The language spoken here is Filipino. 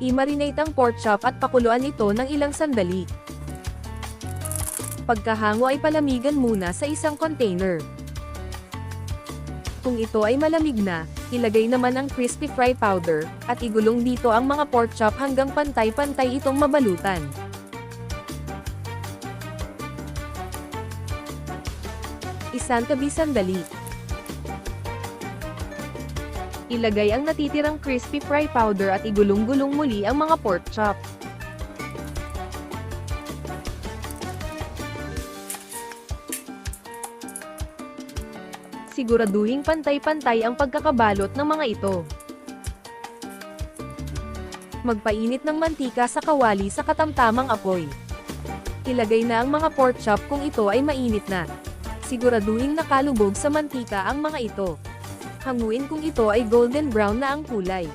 I-marinate ang pork chop at pakuluan ito ng ilang sandali. Pagkahango ay palamigan muna sa isang container. Kung ito ay malamig na, ilagay naman ang crispy fry powder, at igulong dito ang mga pork chop hanggang pantay-pantay itong mabalutan. Isantabi sandali. Ilagay ang natitirang crispy fry powder at igulong-gulong muli ang mga pork chop. Siguraduhing pantay-pantay ang pagkakabalot ng mga ito. Magpainit ng mantika sa kawali sa katamtamang apoy. Ilagay na ang mga pork chop kung ito ay mainit na. Siguraduhing nakalubog sa mantika ang mga ito. Hanguin kung ito ay golden brown na ang kulay.